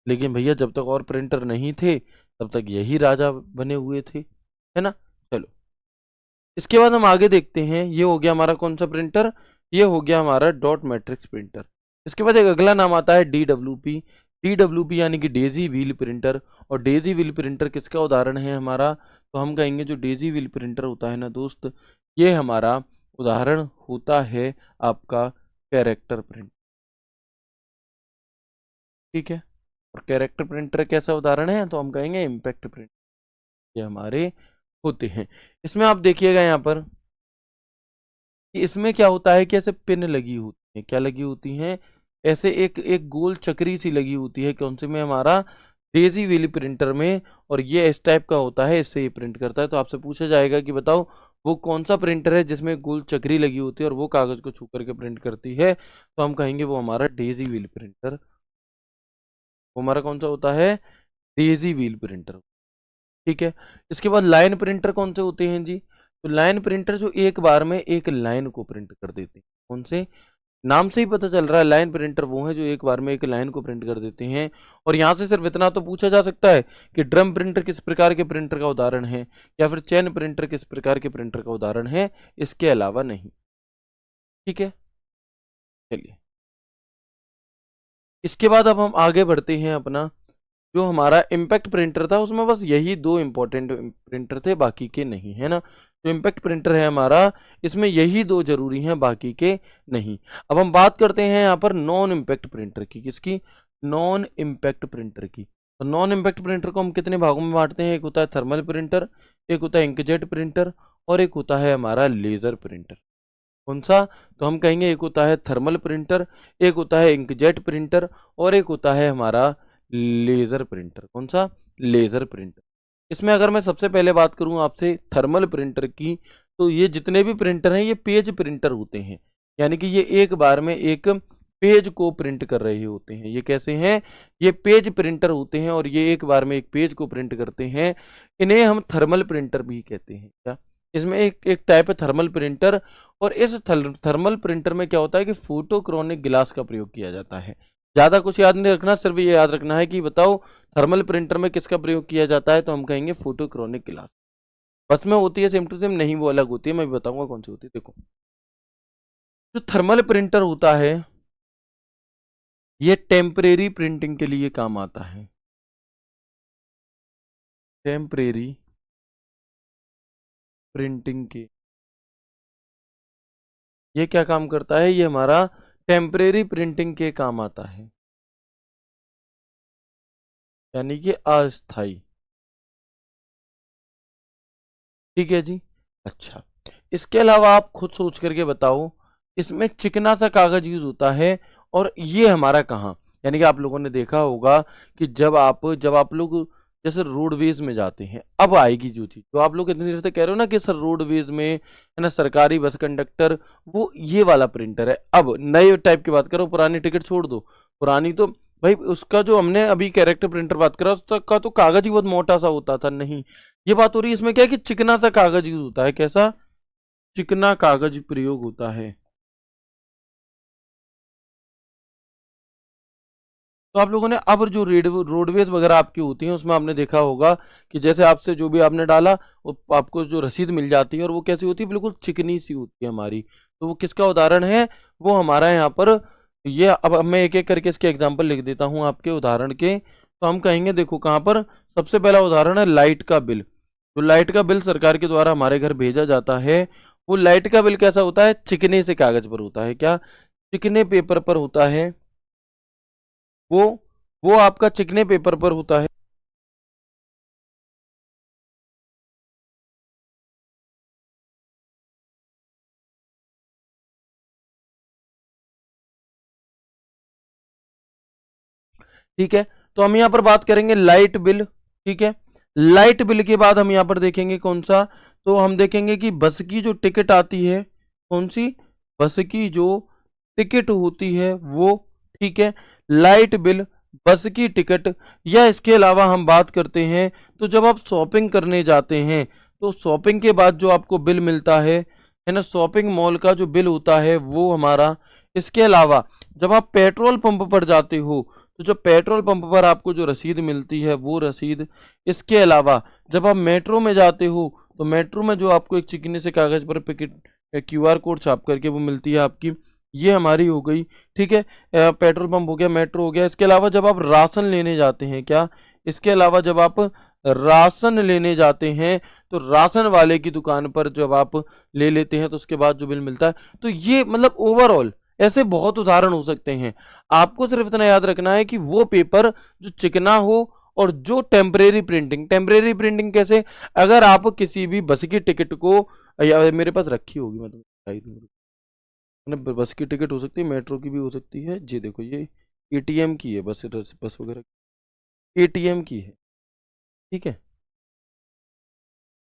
लेकिन भैया जब तक और प्रिंटर नहीं थे तब तक यही राजा बने हुए थे, है ना। चलो, इसके बाद हम आगे देखते हैं, ये हो गया हमारा कौन सा प्रिंटर, ये हो गया हमारा डॉट मैट्रिक्स प्रिंटर। इसके बाद एक अगला नाम आता है डीडब्ल्यूपी। डीडब्ल्यूपी यानी कि डेजी व्हील प्रिंटर। और डेजी व्हील प्रिंटर किसका उदाहरण है हमारा? तो हम कहेंगे जो डेजी व्हील प्रिंटर होता है ना दोस्त, ये हमारा उदाहरण होता है आपका कैरेक्टर प्रिंट, ठीक है। और कैरेक्टर प्रिंटर कैसा उदाहरण है? तो हम कहेंगे इम्पैक्ट प्रिंट, ये हमारे होते हैं। इसमें आप देखिएगा यहाँ पर कि इसमें क्या होता है कि ऐसे पिन लगी होती है, क्या लगी होती हैं, ऐसे एक एक गोल चक्री सी लगी होती है, कौन से में, हमारा डेजी व्हील प्रिंटर में। और ये इस टाइप का होता है, इससे ये प्रिंट करता है। तो आपसे पूछा जाएगा कि बताओ वो कौन सा प्रिंटर है जिसमें गोल चक्री लगी होती है और वो कागज को छू करके प्रिंट करती है, तो हम कहेंगे वो हमारा डेजी व्हील प्रिंटर। वो हमारा कौन सा होता है, डेजी व्हील प्रिंटर। ठीक है। इसके बाद लाइन प्रिंटर कौन से होते हैं जी, तो लाइन प्रिंटर जो एक बार में एक लाइन को प्रिंट कर देते हैं। कौन से, नाम से ही पता चल रहा है लाइन प्रिंटर वो है जो एक बार में एक लाइन को प्रिंट कर देते हैं। और यहाँ से सिर्फ इतना तो पूछा जा सकता है कि ड्रम प्रिंटर किस प्रकार के प्रिंटर का उदाहरण है, या फिर चैन प्रिंटर किस प्रकार के प्रिंटर का उदाहरण है, इसके अलावा नहीं। ठीक है, चलिए इसके बाद अब हम आगे बढ़ते हैं। अपना जो हमारा इम्पैक्ट प्रिंटर था उसमें बस यही दो इंपॉर्टेंट प्रिंटर थे, बाकी के नहीं, है ना। जो इम्पैक्ट प्रिंटर है हमारा, इसमें यही दो जरूरी हैं, बाकी के नहीं। अब हम बात करते हैं यहाँ पर नॉन इम्पैक्ट प्रिंटर की। किसकी, नॉन इम्पैक्ट प्रिंटर की। तो नॉन इम्पैक्ट प्रिंटर को हम कितने भागों में बांटते हैं, एक होता है थर्मल प्रिंटर, एक होता है इंकजेट प्रिंटर, और एक होता है हमारा लेजर प्रिंटर। कौन सा, तो हम कहेंगे एक होता है थर्मल प्रिंटर, एक होता है इंकजेट प्रिंटर, और एक होता है हमारा लेजर प्रिंटर। कौन सा, लेजर प्रिंटर। इसमें अगर मैं सबसे पहले बात करूं आपसे थर्मल प्रिंटर की, तो ये जितने भी प्रिंटर हैं ये पेज प्रिंटर होते हैं, यानी कि ये एक बार में एक पेज को प्रिंट कर रहे होते हैं। ये कैसे हैं, ये पेज प्रिंटर होते हैं और ये एक बार में एक पेज को प्रिंट करते हैं। इन्हें हम थर्मल प्रिंटर भी कहते हैं। क्या, इसमें एक एक टाइप है थर्मल प्रिंटर। और इस थर्मल प्रिंटर में क्या होता है कि फोटोक्रोनिक गिलास का प्रयोग किया जाता है। ज्यादा कुछ याद नहीं रखना, सिर्फ ये याद रखना है कि बताओ थर्मल प्रिंटर में किसका प्रयोग किया जाता है, तो हम कहेंगे फोटोक्रोनिक गिलास। बस में होती है सेम टू सेम, नहीं वो अलग होती है, मैं भी बताऊंगा कौन सी होती है। देखो जो थर्मल प्रिंटर होता है ये टेम्परेरी प्रिंटिंग के लिए काम आता है। टेम्परेरी प्रिंटिंग के, ये क्या काम करता है, ये हमारा टेम्परेरी प्रिंटिंग के काम आता है, यानी कि अस्थाई। ठीक है जी। अच्छा, इसके अलावा आप खुद सोच करके बताओ, इसमें चिकना सा कागज यूज होता है, और ये हमारा कहाँ, यानी कि आप लोगों ने देखा होगा कि जब आप लोग जैसे रोडवेज में जाते हैं, अब आएगी जो चीज जो आप लोग इतनी देर से कह रहे हो ना कि सर रोडवेज में है ना सरकारी बस कंडक्टर, वो ये वाला प्रिंटर है। अब नए टाइप की बात करो, पुरानी टिकट छोड़ दो, पुरानी तो भाई उसका जो हमने अभी कैरेक्टर प्रिंटर बात करा उसका तो कागज ही बहुत मोटा सा होता था। नहीं, ये बात हो रही है इसमें क्या है कि चिकना सा कागज यूज होता है। कैसा, चिकना कागज प्रयोग होता है। तो आप लोगों ने अब जो रोडवेज वगैरह आपकी होती हैं उसमें आपने देखा होगा कि जैसे आपसे जो भी आपने डाला वो आपको जो रसीद मिल जाती है, और वो कैसी होती है, बिल्कुल चिकनी सी होती है हमारी। तो वो किसका उदाहरण है, वो हमारा यहाँ पर ये। अब मैं एक एक करके इसके एग्जाम्पल लिख देता हूँ आपके उदाहरण के। तो हम कहेंगे देखो कहाँ पर, सबसे पहला उदाहरण है लाइट का बिल। तो लाइट का बिल सरकार के द्वारा हमारे घर भेजा जाता है। वो लाइट का बिल कैसा होता है, चिकने से कागज पर होता है। क्या, चिकने पेपर पर होता है, वो वो आपका चिकने पेपर पर होता है। ठीक है, तो हम यहाँ पर बात करेंगे लाइट बिल। ठीक है, लाइट बिल के बाद हम यहाँ पर देखेंगे कौन सा, तो हम देखेंगे कि बस की जो टिकट आती है, कौन सी, बस की जो टिकट होती है वो। ठीक है, लाइट बिल, बस की टिकट। या इसके अलावा हम बात करते हैं तो जब आप शॉपिंग करने जाते हैं तो शॉपिंग के बाद जो आपको बिल मिलता है ना, शॉपिंग मॉल का जो बिल होता है वो हमारा। इसके अलावा जब आप पेट्रोल पंप पर जाते हो तो जब पेट्रोल पंप पर आपको जो रसीद मिलती है वो रसीद। इसके अलावा जब आप मेट्रो में जाते हो तो मेट्रो में जो आपको एक चिकने से कागज पर टिकट क्यूआर कोड छाप करके वो मिलती है आपकी, ये हमारी हो गई। ठीक है, पेट्रोल पंप हो गया, मेट्रो हो गया। इसके अलावा जब आप राशन लेने जाते हैं, क्या, इसके अलावा जब आप राशन लेने जाते हैं तो राशन वाले की दुकान पर जब आप ले लेते हैं तो उसके बाद जो बिल मिलता है। तो ये मतलब ओवरऑल ऐसे बहुत उदाहरण हो सकते हैं। आपको सिर्फ इतना याद रखना है कि वो पेपर जो चिकना हो और जो टेम्परेरी प्रिंटिंग कैसे, अगर आप किसी भी बस की टिकट को, या मेरे पास रखी होगी, मैं तुम्हें दिखाई दूँ, बस की टिकट हो सकती है, मेट्रो की भी हो सकती है, जी देखो ये एटीएम की है, बस वगैरह एटीएम की है, ठीक है।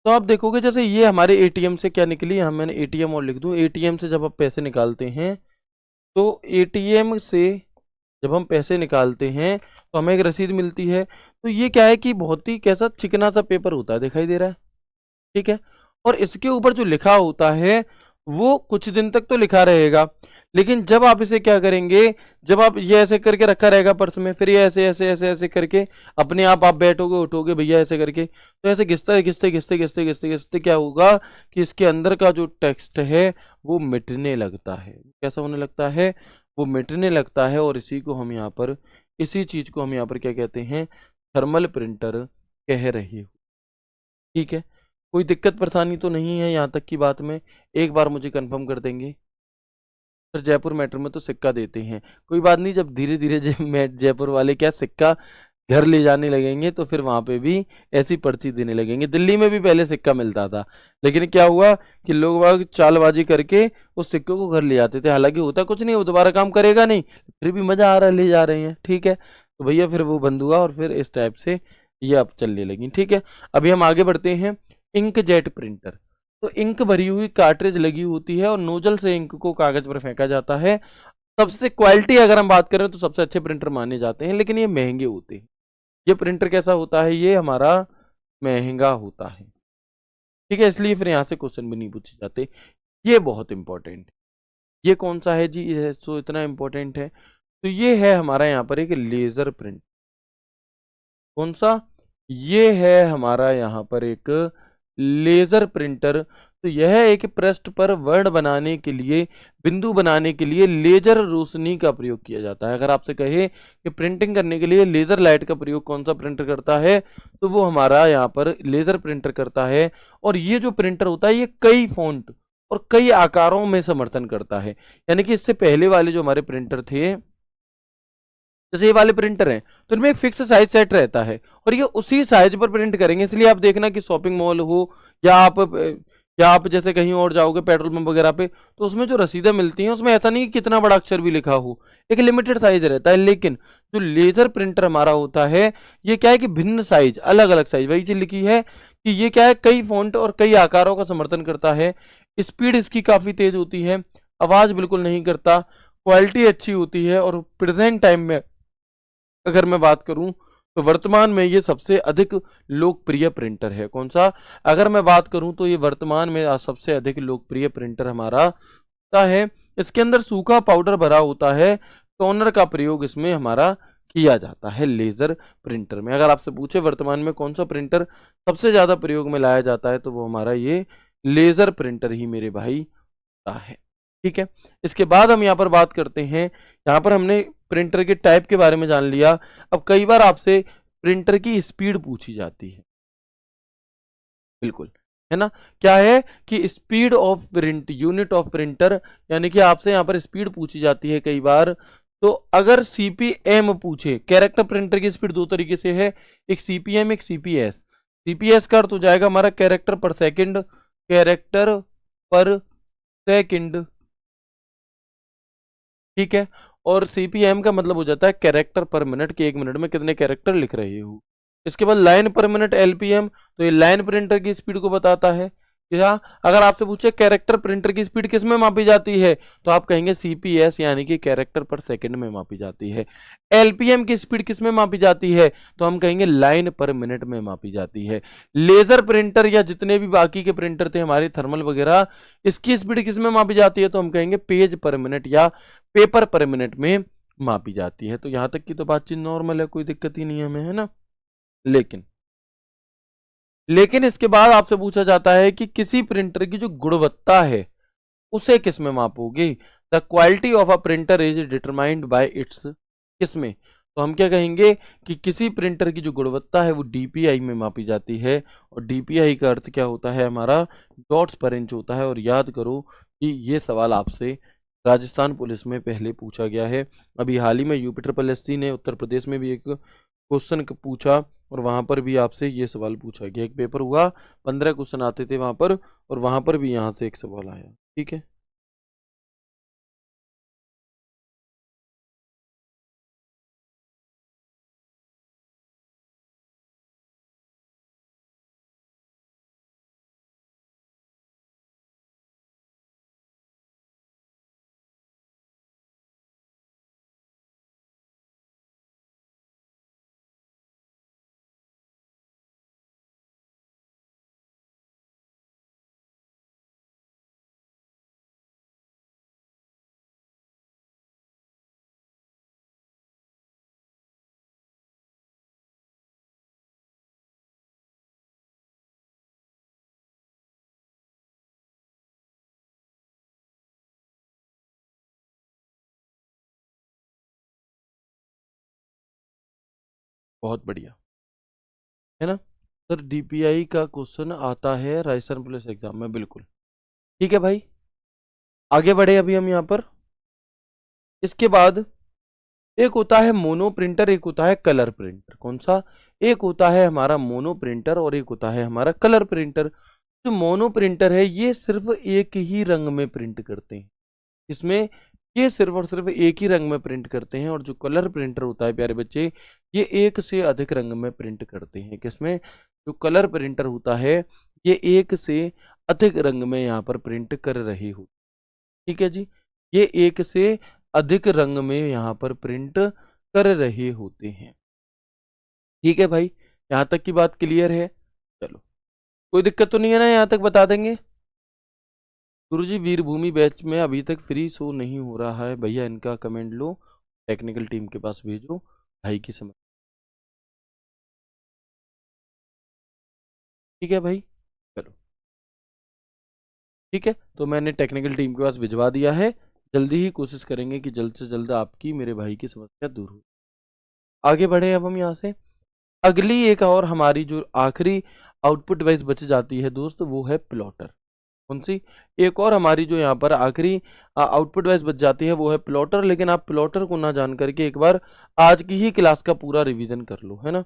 तो आप देखोगे जैसे ये हमारे एटीएम से क्या निकली, हम मैंने एटीएम और लिख दूं, एटीएम से जब आप पैसे निकालते हैं, तो एटीएम से जब हम पैसे निकालते हैं तो हमें एक रसीद मिलती है। तो ये क्या है कि बहुत ही कैसा चिकना सा पेपर होता है, दिखाई दे रहा है, ठीक है। और इसके ऊपर जो लिखा होता है वो कुछ दिन तक तो लिखा रहेगा, लेकिन जब आप इसे क्या करेंगे, जब आप ये ऐसे करके रखा रहेगा पर्स में, फिर ये ऐसे ऐसे ऐसे ऐसे करके अपने आप बैठोगे उठोगे भैया ऐसे करके, तो ऐसे घिसते घिसते घिसते घिसते घिसते घिसते क्या होगा कि इसके अंदर का जो टेक्स्ट है वो मिटने लगता है। कैसा होने लगता है, वो मिटने लगता है। और इसी को हम यहाँ पर, इसी चीज को हम यहाँ पर क्या कहते हैं, थर्मल प्रिंटर कह रहे हो, ठीक है। कोई दिक्कत परेशानी तो नहीं है यहाँ तक की बात में, एक बार मुझे कंफर्म कर देंगे। सर जयपुर मेट्रो में तो सिक्का देते हैं, कोई बात नहीं, जब धीरे धीरे जयपुर वाले क्या सिक्का घर ले जाने लगेंगे तो फिर वहां पे भी ऐसी पर्ची देने लगेंगे। दिल्ली में भी पहले सिक्का मिलता था, लेकिन क्या हुआ कि लोग बाग चालबाजी करके उस सिक्के को घर ले जाते थे, हालांकि होता कुछ नहीं, वो दोबारा काम करेगा नहीं, फिर भी मजा आ रहा है, ले जा रहे हैं, ठीक है। तो भैया फिर वो बंद हुआ और फिर इस टाइप से ये अब चलने लगी, ठीक है। अभी हम आगे बढ़ते हैं। इंक जेट प्रिंटर, तो इंक भरी हुई कार्ट्रिज लगी होती है और नोजल से इंक को कागज पर फेंका जाता है। सबसे क्वालिटी अगर हम बात करें तो सबसे अच्छे प्रिंटर माने जाते हैं, लेकिन ये महंगे होते हैं। ये प्रिंटर कैसा होता है, ये हमारा महंगा होता है, ठीक है, इसलिए फिर यहाँ से क्वेश्चन भी नहीं पूछे जाते। ये बहुत इंपॉर्टेंट, ये कौन सा है जी, ये सो इतना इंपॉर्टेंट है, तो ये है हमारा यहाँ पर एक लेजर प्रिंट। कौन सा, ये है हमारा यहाँ पर एक लेजर प्रिंटर। तो यह एक पृष्ठ पर वर्ण बनाने के लिए, बिंदु बनाने के लिए लेजर रोशनी का प्रयोग किया जाता है। अगर आपसे कहे कि प्रिंटिंग करने के लिए लेजर लाइट का प्रयोग कौन सा प्रिंटर करता है, तो वो हमारा यहाँ पर लेजर प्रिंटर करता है। और ये जो प्रिंटर होता है ये कई फॉन्ट और कई आकारों में समर्थन करता है। यानी कि इससे पहले वाले जो हमारे प्रिंटर थे, जैसे ये वाले प्रिंटर हैं, तो इनमें एक फिक्स साइज सेट रहता है और ये उसी साइज पर प्रिंट करेंगे। इसलिए आप देखना कि शॉपिंग मॉल हो या आप जैसे कहीं और जाओगे पेट्रोल पंप वगैरह पे, तो उसमें जो रसीदें मिलती हैं उसमें ऐसा नहीं कि कितना बड़ा अक्षर भी लिखा हो, एक लिमिटेड साइज रहता है। लेकिन जो लेजर प्रिंटर हमारा होता है, ये क्या है कि भिन्न साइज, अलग अलग साइज, वही चीज लिखी है कि ये क्या है, कई फॉन्ट और कई आकारों का समर्थन करता है। स्पीड इसकी काफी तेज होती है, आवाज बिल्कुल नहीं करता, क्वालिटी अच्छी होती है। और प्रेजेंट टाइम में अगर मैं बात करूं तो वर्तमान में ये सबसे अधिक लोकप्रिय प्रिंटर है। कौन सा, अगर मैं बात करूं तो ये वर्तमान में सबसे अधिक लोकप्रिय प्रिंटर हमारा होता है। इसके अंदर सूखा पाउडर भरा होता है, टोनर का प्रयोग इसमें हमारा किया जाता है लेजर प्रिंटर में। अगर आपसे पूछे वर्तमान में कौन सा प्रिंटर सबसे ज्यादा प्रयोग में लाया जाता है, तो वो हमारा ये लेजर प्रिंटर ही मेरे भाई होता है, ठीक है। इसके बाद हम यहाँ पर बात करते हैं, यहाँ पर हमने प्रिंटर के टाइप के बारे में जान लिया। अब कई बार आपसे प्रिंटर की स्पीड पूछी जाती है, बिल्कुल, है ना। क्या है कि speed of print, unit of printer, यानी कि आपसे यहाँ पर स्पीड पूछी जाती है कई बार। तो अगर सीपीएम पूछे, कैरेक्टर प्रिंटर की स्पीड दो तरीके से है, एक सीपीएम एक सीपीएस। सीपीएस का अर्थ हो जाएगा हमारा character per second, character per second, ठीक है। और सीपीएम का मतलब हो जाता है कैरेक्टर पर मिनट, के एक मिनट में कितने कैरेक्टर लिख रहे हो। इसके बाद लाइन पर मिनट एलपीएम, तो ये लाइन प्रिंटर की स्पीड को बताता है। या अगर आपसे पूछे कैरेक्टर प्रिंटर की स्पीड किस में मापी जाती है, तो आप कहेंगे सीपीएस यानी कि कैरेक्टर पर सेकंड में मापी जाती है। एलपीएम की स्पीड किस में मापी जाती है, तो हम कहेंगे लाइन पर मिनट में मापी जाती है। लेजर प्रिंटर या जितने भी बाकी के प्रिंटर थे हमारे थर्मल वगैरह, इसकी स्पीड किस में मापी जाती है, तो हम कहेंगे पेज पर मिनट या पेपर पर मिनट में मापी जाती है। तो यहां तक की तो बातचीत नॉर्मल है, कोई दिक्कत ही नहीं है हमें, है ना। लेकिन इसके बाद आपसे पूछा जाता है कि किसी प्रिंटर की जो गुणवत्ता है उसे किस में मापोगे। The quality of a printer is determined by its, किसमें, तो हम क्या कहेंगे कि किसी प्रिंटर की जो गुणवत्ता है वो डीपीआई में मापी जाती है। और डीपीआई का अर्थ क्या होता है, हमारा डॉट्स पर इंच होता है। और याद करो कि ये सवाल आपसे राजस्थान पुलिस में पहले पूछा गया है। अभी हाल ही में यूपी ट्रिपल एससी ने उत्तर प्रदेश में भी एक क्वेश्चन पूछा और वहां पर भी आपसे ये सवाल पूछा गया। एक पेपर हुआ, 15 क्वेश्चन आते थे वहां पर, और वहां पर भी यहाँ से एक सवाल आया। ठीक है, बहुत बढ़िया, है ना सर। डीपीआई का क्वेश्चन आता है राजस्थान पुलिस एग्जाम में, बिल्कुल ठीक है भाई। आगे बढ़े अभी हम यहाँ पर। इसके बाद एक होता है मोनो प्रिंटर, एक होता है कलर प्रिंटर। कौन सा? एक होता है हमारा मोनो प्रिंटर और एक होता है हमारा कलर प्रिंटर। जो मोनो प्रिंटर है ये सिर्फ एक ही रंग में प्रिंट करते हैं। इसमें ये सिर्फ और सिर्फ एक ही रंग में प्रिंट करते हैं। और जो कलर प्रिंटर होता है प्यारे बच्चे, ये एक से अधिक रंग में प्रिंट करते हैं। किसमें? जो कलर प्रिंटर होता है ये एक से अधिक रंग में यहाँ पर प्रिंट कर रहे हो। ठीक है जी, ये एक से अधिक रंग में यहाँ पर प्रिंट कर रहे होते हैं। ठीक है भाई, यहाँ तक की बात क्लियर है? चलो, कोई दिक्कत तो नहीं है ना? यहाँ तक बता देंगे। गुरुजी वीरभूमि बैच में अभी तक फ्री शो नहीं हो रहा है भैया, इनका कमेंट लो, टेक्निकल टीम के पास भेजो, भाई की समझ। ठीक है भाई, चलो ठीक है, तो मैंने टेक्निकल टीम के पास भिजवा दिया है। जल्दी ही कोशिश करेंगे कि जल्द से जल्द आपकी मेरे भाई की समस्या दूर हो। आगे बढ़े अब हम यहाँ से। अगली एक और हमारी जो आखिरी आउटपुट डिवाइस बच जाती है दोस्त, वो है प्लॉटर। कौन सी? एक और हमारी जो यहाँ पर आखिरी आउटपुट डिवाइस बच जाती है वो है प्लॉटर। लेकिन आप प्लॉटर को ना जान करके एक बार आज की ही क्लास का पूरा रिवीजन कर लो, है ना।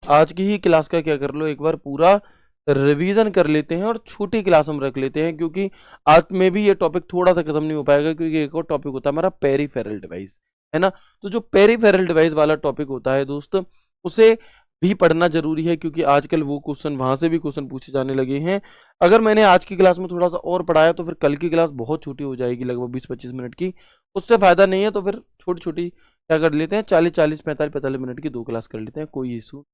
आज की ही क्लास का क्या कर लो, एक बार पूरा रिवीजन कर लेते हैं और छोटी क्लास हम रख लेते हैं, क्योंकि आज में भी ये टॉपिक थोड़ा सा खत्म नहीं हो पाएगा, क्योंकि एक और टॉपिक होता है हमारा पेरीफेरल डिवाइस, है ना। तो जो पेरीफेरल डिवाइस वाला टॉपिक होता है दोस्त, उसे भी पढ़ना जरूरी है, क्योंकि आजकल वो क्वेश्चन वहां से भी क्वेश्चन पूछे जाने लगे हैं। अगर मैंने आज की क्लास में थोड़ा सा और पढ़ाया तो फिर कल की क्लास बहुत छोटी हो जाएगी, लगभग 20-25 मिनट की, उससे फायदा नहीं है। तो फिर छोटी छोटी क्या कर लेते हैं, 40-40, 45-45 मिनट की 2 क्लास कर लेते हैं, कोई इशू,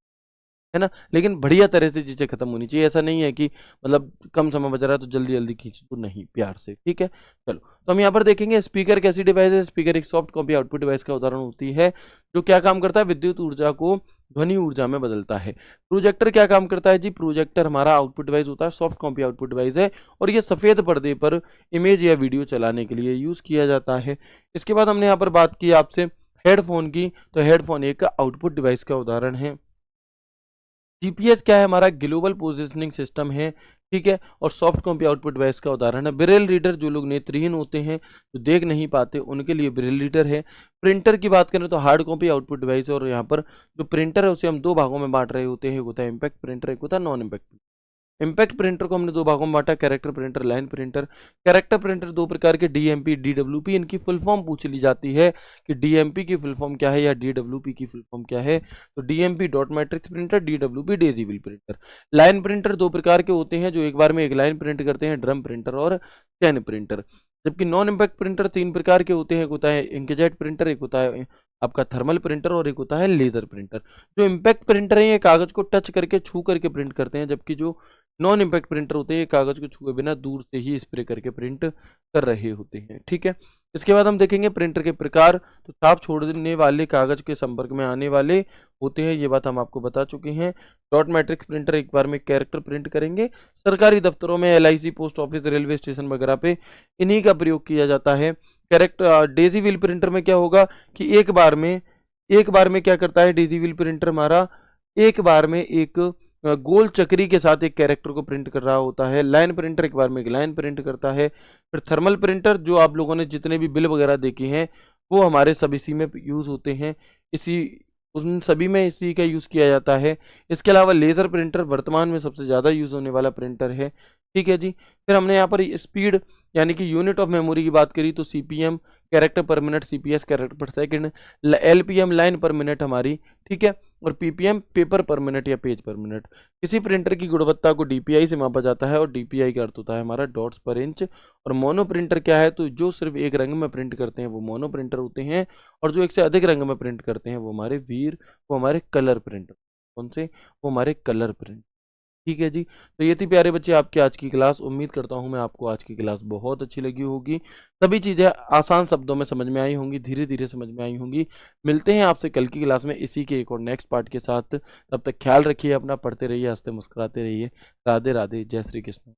है ना। लेकिन बढ़िया तरह से चीजें खत्म होनी चाहिए। ऐसा नहीं है कि मतलब कम समय बच रहा है तो जल्दी जल्दी खींच, तो नहीं, प्यार से। ठीक है, चलो, तो हम यहाँ पर देखेंगे स्पीकर कैसी डिवाइस है। स्पीकर एक सॉफ्ट कॉपी आउटपुट डिवाइस का उदाहरण होती है, जो क्या काम करता है, विद्युत ऊर्जा को ध्वनि ऊर्जा में बदलता है। प्रोजेक्टर क्या काम करता है जी? प्रोजेक्टर हमारा आउटपुट डिवाइस होता है, सॉफ्ट कॉपी आउटपुट डिवाइस है, और ये सफेद पर्दे पर इमेज या वीडियो चलाने के लिए यूज किया जाता है। इसके बाद हमने यहाँ पर बात की आपसे हेडफोन की, तो हेडफोन एक आउटपुट डिवाइस का उदाहरण है। जीपीएस क्या है? हमारा ग्लोबल पोजिशनिंग सिस्टम है। ठीक है, और सॉफ्ट कॉपी आउटपुट डिवाइस का उदाहरण है। ब्रेल रीडर, जो लोग नेत्रहीन होते हैं, जो देख नहीं पाते, उनके लिए ब्रेल रीडर है। प्रिंटर की बात करें तो हार्ड कॉपी आउटपुट डिवाइस है, और यहाँ पर जो प्रिंटर है उसे हम 2 भागों में बांट रहे होते हैं, एक होता है इम्पैक्ट प्रिंटर, एक होता है नॉन इम्पैक्ट। इम्पैक्ट प्रिंटर को हमने 2 भागों में बांटा, character printer, line printer. Character printer 2 प्रकार के, डीएमपी, डीडब्ल्यूपी। इनकी फुल फॉर्म पूछ ली जाती है कि डीएमपी की फुल फॉर्म क्या है या डीडब्ल्यूपी की फुल फॉर्म क्या है। तो DMP dot matrix printer, DWP daisy wheel printer. Line printer 2 प्रकार के होते हैं, जो एक बार में एक लाइन प्रिंट करते हैं, ड्रम प्रिंटर और चैन प्रिंटर। जबकि नॉन इम्पैक्ट प्रिंटर 3 प्रकार के होते हैं, एक होता है इंकजेट प्रिंटर, एक होता है आपका थर्मल प्रिंटर, और एक होता है लेजर प्रिंटर। जो इम्पैक्ट प्रिंटर है ये कागज को टच करके, छू करके प्रिंट करते हैं, जबकि जो नॉन इम्पैक्ट प्रिंटर होते हैं कागज को छुए बिना दूर से ही स्प्रे करके प्रिंट कर रहे होते हैं। ठीक है, इसके बाद हम देखेंगे प्रिंटर के प्रकार। तो छाप छोड़ने वाले कागज के संपर्क में आने वाले होते हैं, ये बात हम आपको बता चुके हैं। डॉट मैट्रिक्स प्रिंटर एक बार में कैरेक्टर प्रिंट करेंगे। सरकारी दफ्तरों में, LIC, post office, railway station वगैरह पे इन्हीं का प्रयोग किया जाता है। कैरेक्टर डेजी व्हील प्रिंटर में क्या होगा कि एक बार में क्या करता है डेजी व्हील प्रिंटर हमारा, एक बार में एक गोल चक्री के साथ एक कैरेक्टर को प्रिंट कर रहा होता है। लाइन प्रिंटर एक बार में एक लाइन प्रिंट करता है। फिर थर्मल प्रिंटर, जो आप लोगों ने जितने भी बिल वगैरह देखे हैं वो हमारे सब इसी में यूज होते हैं। इसी उन सभी में इसी का यूज़ किया जाता है। इसके अलावा लेज़र प्रिंटर वर्तमान में सबसे ज़्यादा यूज़ होने वाला प्रिंटर है। ठीक है जी। फिर हमने यहाँ पर स्पीड यानी कि यूनिट ऑफ मेमोरी की बात करी तो CPM character per minute, CPS character per second, LPM line per minute हमारी, ठीक है, और पीपीएम पेपर पर मिनट या पेज पर मिनट। किसी प्रिंटर की गुणवत्ता को डीपीआई से मापा जाता है और डीपीआई का अर्थ होता है हमारा डॉट्स पर इंच। और मोनो प्रिंटर क्या है, तो जो सिर्फ एक रंग में प्रिंट करते हैं वो मोनो प्रिंटर होते हैं, और जो एक से अधिक रंग में प्रिंट करते हैं वो हमारे वो हमारे कलर प्रिंटर। कौन से? वो हमारे कलर प्रिंट। ठीक है जी। तो ये थी प्यारे बच्चे आपकी आज की क्लास। उम्मीद करता हूँ मैं आपको आज की क्लास बहुत अच्छी लगी होगी। सभी चीज़ें आसान शब्दों में समझ में आई होंगी, धीरे धीरे समझ में आई होंगी। मिलते हैं आपसे कल की क्लास में इसी के एक और नेक्स्ट पार्ट के साथ। तब तक ख्याल रखिए अपना, पढ़ते रहिए, हंसते मुस्कुराते रहिए। राधे राधे, जय श्री कृष्ण।